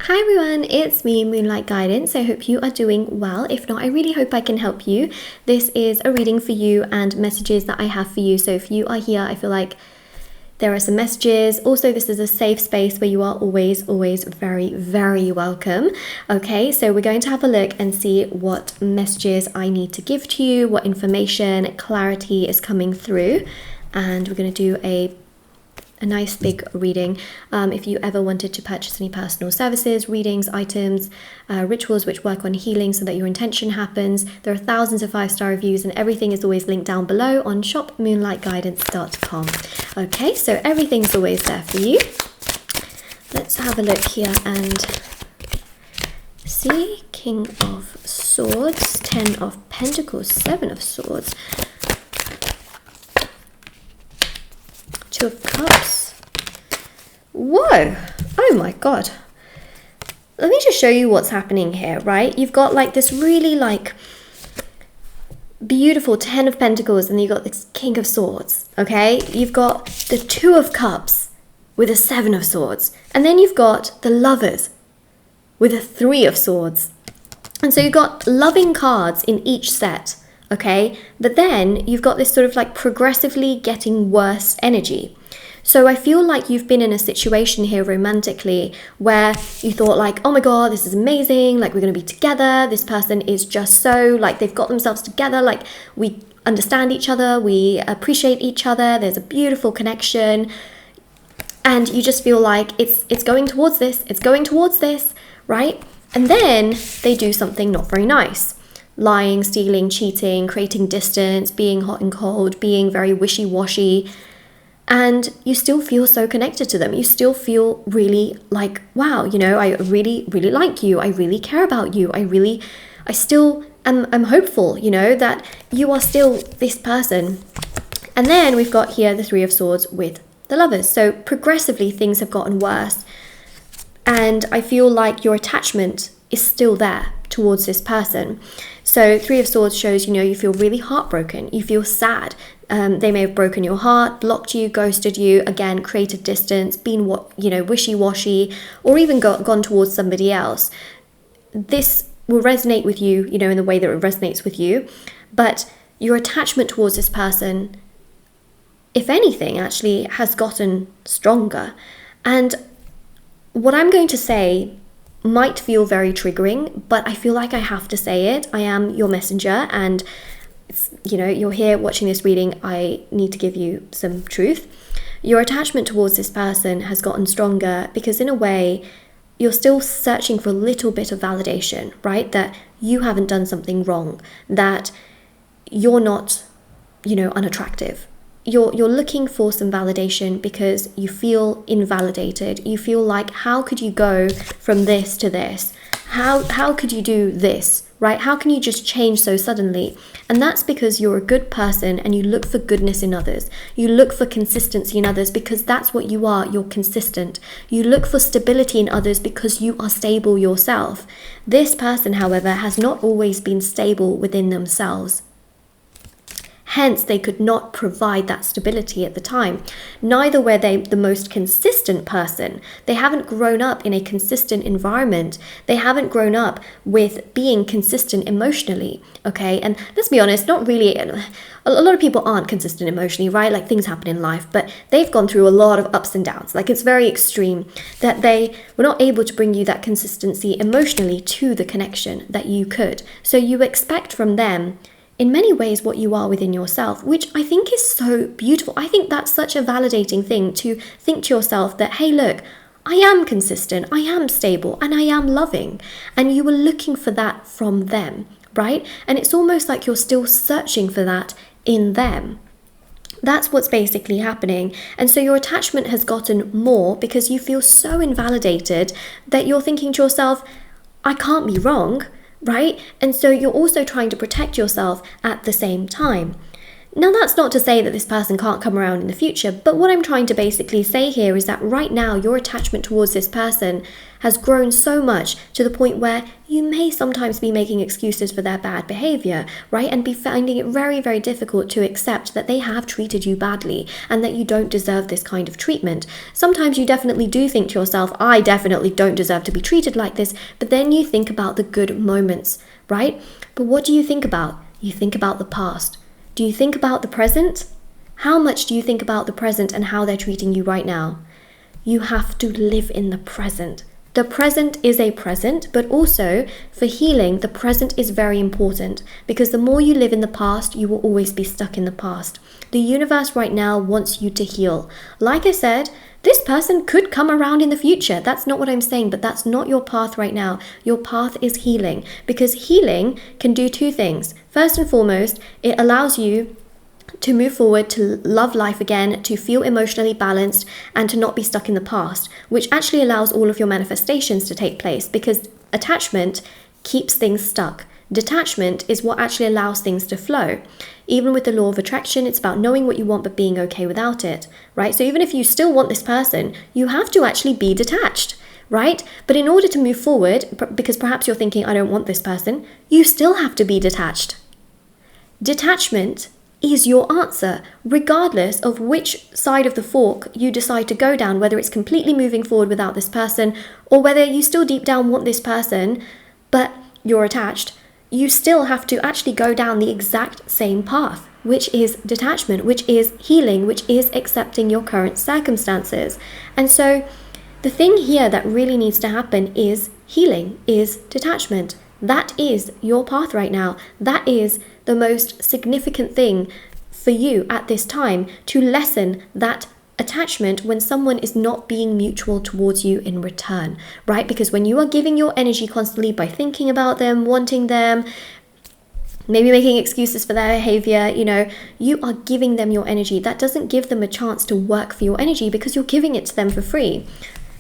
Hi everyone, it's me, Moonlight Guidance. I hope you are doing well. If not, I really hope I can help you. This is a reading for you and messages that I have for you. So if you are here, I feel like there are some messages. Also, this is a safe space where you are always very, very welcome. Okay, so we're going to have a look and see what messages I need to give to you, what information, clarity is coming through. And we're going to do a nice big reading. If you ever wanted to purchase any personal services, readings, items, rituals which work on healing so that your intention happens, there are thousands of 5-star reviews and everything is always linked down below on shopmoonlightguidance.com. Okay, so everything's always there for you. Let's have a look here and see. King of Swords, 10 of Pentacles, 7 of Swords, 2 of Cups. Whoa! Oh my god. Let me just show you what's happening here, right? You've got like this really like beautiful 10 of Pentacles and you've got this King of Swords, okay? You've got the 2 of Cups with a 7 of Swords. And then you've got the Lovers with a 3 of Swords. And so you've got loving cards in each set. Okay, but then you've got this sort of like progressively getting worse energy. So I feel like you've been in a situation here romantically where you thought like, oh my god, this is amazing, like we're going to be together, this person is just so like they've got themselves together, like we understand each other, we appreciate each other, there's a beautiful connection, and you just feel like it's going towards this, right? And then they do something not very nice. Lying, stealing, cheating, creating distance, being hot and cold, being very wishy-washy, and you still feel so connected to them. You still feel really like, wow, you know, I really, really like you. I really care about you. I still am hopeful, you know, that you are still this person. And then we've got here the 3 of Swords with the Lovers. So progressively things have gotten worse. And I feel like your attachment is still there towards this person. So 3 of Swords shows, you know, you feel really heartbroken. You feel sad. They may have broken your heart, blocked you, ghosted you, again, created distance, been, wishy-washy, or even gone towards somebody else. This will resonate with you, you know, in the way that it resonates with you. But your attachment towards this person, if anything, actually has gotten stronger. And what I'm going to say might feel very triggering, but I feel like I have to say it. I am your messenger, and you know, you're here watching this reading. I need to give you some truth. Your attachment towards this person has gotten stronger because in a way you're still searching for a little bit of validation, right? That you haven't done something wrong, that you're not, you know, unattractive. You're looking for some validation because you feel invalidated. You feel like, how could you go from this to this? How could you do this, right? How can you just change so suddenly? And that's because you're a good person and you look for goodness in others. You look for consistency in others because that's what you are. You're consistent. You look for stability in others because you are stable yourself. This person, however, has not always been stable within themselves. Hence, they could not provide that stability at the time. Neither were they the most consistent person. They haven't grown up in a consistent environment. They haven't grown up with being consistent emotionally, okay? And let's be honest, not really. A lot of people aren't consistent emotionally, right? Like things happen in life, but they've gone through a lot of ups and downs. Like it's very extreme that they were not able to bring you that consistency emotionally to the connection that you could. So you expect from them in many ways what you are within yourself, which I think is so beautiful. I think that's such a validating thing to think to yourself that, hey, look, I am consistent, I am stable, and I am loving. And you were looking for that from them, right? And it's almost like you're still searching for that in them. That's what's basically happening. And so your attachment has gotten more because you feel so invalidated that you're thinking to yourself, I can't be wrong, right? And so you're also trying to protect yourself at the same time. Now, that's not to say that this person can't come around in the future, but what I'm trying to basically say here is that right now your attachment towards this person has grown so much to the point where you may sometimes be making excuses for their bad behavior, right? And be finding it very, very difficult to accept that they have treated you badly and that you don't deserve this kind of treatment. Sometimes you definitely do think to yourself, I definitely don't deserve to be treated like this, but then you think about the good moments, right? But what do you think about? You think about the past. Do you think about the present? How much do you think about the present and how they're treating you right now? You have to live in the present. The present is a present, but also for healing, the present is very important because the more you live in the past, you will always be stuck in the past. The universe right now wants you to heal. Like I said, this person could come around in the future. That's not what I'm saying, but that's not your path right now. Your path is healing because healing can do two things. First and foremost, it allows you to move forward, to love life again, to feel emotionally balanced, and to not be stuck in the past, which actually allows all of your manifestations to take place because attachment keeps things stuck. Detachment is what actually allows things to flow. Even with the law of attraction, it's about knowing what you want but being okay without it, right? So even if you still want this person, you have to actually be detached, right? But in order to move forward, because perhaps you're thinking, I don't want this person, you still have to be detached. Detachment is your answer, regardless of which side of the fork you decide to go down, whether it's completely moving forward without this person or whether you still deep down want this person, but you're attached. You still have to actually go down the exact same path, which is detachment, which is healing, which is accepting your current circumstances. And so the thing here that really needs to happen is healing, is detachment. That is your path right now. That is the most significant thing for you at this time, to lessen that attachment when someone is not being mutual towards you in return, right? Because when you are giving your energy constantly by thinking about them, wanting them, maybe making excuses for their behavior, you are giving them your energy. That doesn't give them a chance to work for your energy because you're giving it to them for free.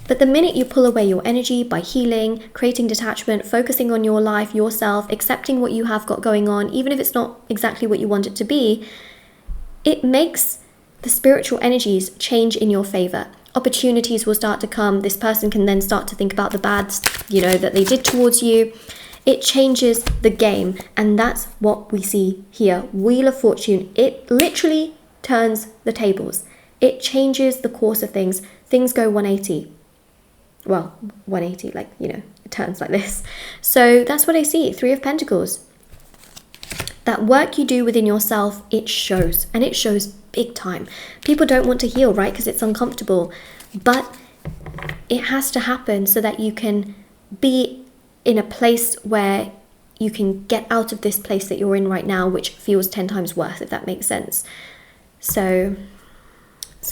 But the minute you pull away your energy by healing, creating detachment, focusing on your life, yourself, accepting what you have got going on, even if it's not exactly what you want it to be, it makes the spiritual energies change in your favor. Opportunities will start to come. This person can then start to think about the bads, that they did towards you. It changes the game. And that's what we see here. Wheel of Fortune. It literally turns the tables. It changes the course of things. Things go 180. Well, 180, it turns like this. So that's what I see. 3 of Pentacles. That work you do within yourself, it shows. And it shows big time. People don't want to heal, right? Because it's uncomfortable. But it has to happen so that you can be in a place where you can get out of this place that you're in right now, which feels 10 times worse, if that makes sense. So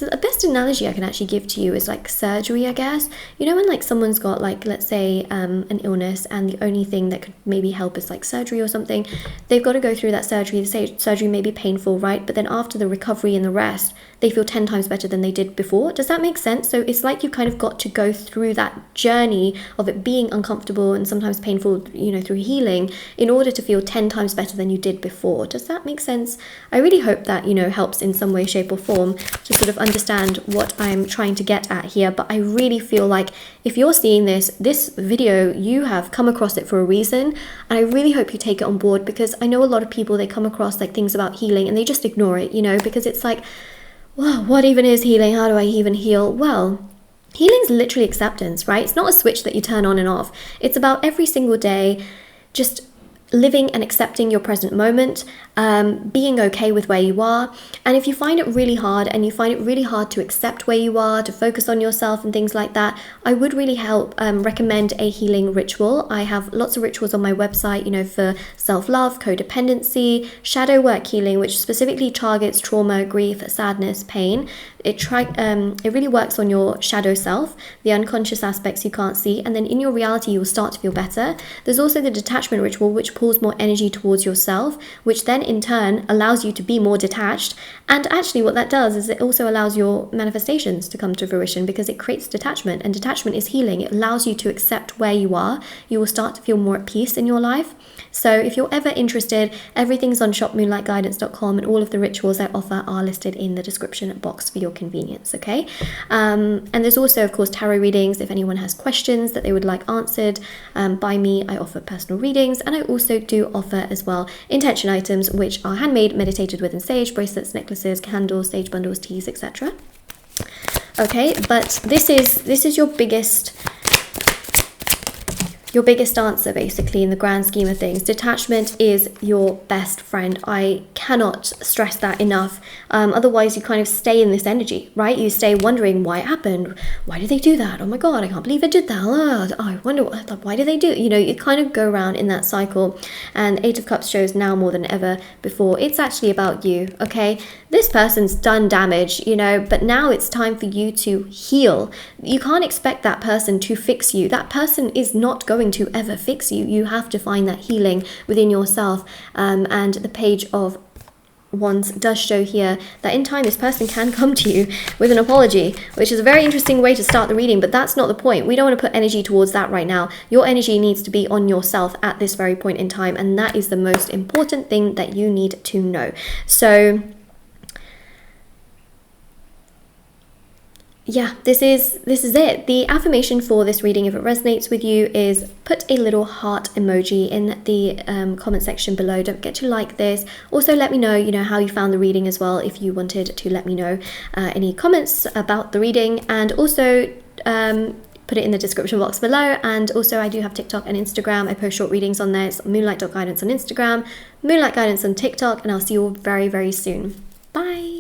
the best analogy I can actually give to you is like surgery, I guess. When someone's got let's say an illness and the only thing that could maybe help is surgery or something, they've got to go through that surgery. The surgery may be painful, right? But then after the recovery and the rest, they feel 10 times better than they did before. Does that make sense? So it's like you kind of got to go through that journey of it being uncomfortable and sometimes painful, through healing in order to feel 10 times better than you did before. Does that make sense? I really hope that, helps in some way, shape or form to sort of understand what I'm trying to get at here. But I really feel like if you're seeing this video, you have come across it for a reason, and I really hope you take it on board, because I know a lot of people, they come across things about healing and they just ignore it, because it's well, what even is healing? How do I even heal? Well, healing's literally acceptance, right? It's not a switch that you turn on and off. It's about every single day just living and accepting your present moment, being okay with where you are. And if you find it really hard and you find it really hard to accept where you are, to focus on yourself and things like that, I would really recommend a healing ritual. I have lots of rituals on my website, for self-love, codependency, shadow work healing, which specifically targets trauma, grief, sadness, pain. It really works on your shadow self, the unconscious aspects you can't see, and then in your reality you will start to feel better. There's also the detachment ritual, which pulls more energy towards yourself, which then in turn allows you to be more detached. And actually what that does is it also allows your manifestations to come to fruition, because it creates detachment, and detachment is healing. It allows you to accept where you are. You will start to feel more at peace in your life. So if you're ever interested, everything's on shopmoonlightguidance.com, and all of the rituals I offer are listed in the description box for your convenience, okay? And there's also, of course, tarot readings. If anyone has questions that they would like answered by me, I offer personal readings, and I also do offer as well intention items, which are handmade, meditated with in sage, bracelets, necklaces, candles, sage bundles, teas, etc. Okay, but this is your biggest answer, basically, in the grand scheme of things. Detachment is your best friend. I cannot stress that enough. Otherwise, you kind of stay in this energy, right? You stay wondering why it happened. Why did they do that? Oh my God, I can't believe it did that. Oh, I wonder, why did they do it? You know, you kind of go around in that cycle. And Eight of Cups shows now more than ever before, it's actually about you, okay? This person's done damage, you know, but now it's time for you to heal. You can't expect that person to fix you. That person is not going to ever fix you. You have to find that healing within yourself. And the Page of Wands does show here that in time this person can come to you with an apology, which is a very interesting way to start the reading, but that's not the point. We don't want to put energy towards that right now. Your energy needs to be on yourself at this very point in time, and that is the most important thing that you need to know. So yeah, this is it. The affirmation for this reading, if it resonates with you, is put a little heart emoji in the comment section below. Don't forget to like this. Also, let me know, how you found the reading as well, if you wanted to let me know any comments about the reading, and also put it in the description box below. And also, I do have TikTok and Instagram. I post short readings on there. It's moonlight.guidance on Instagram, moonlight guidance on TikTok, and I'll see you all very, very soon. Bye.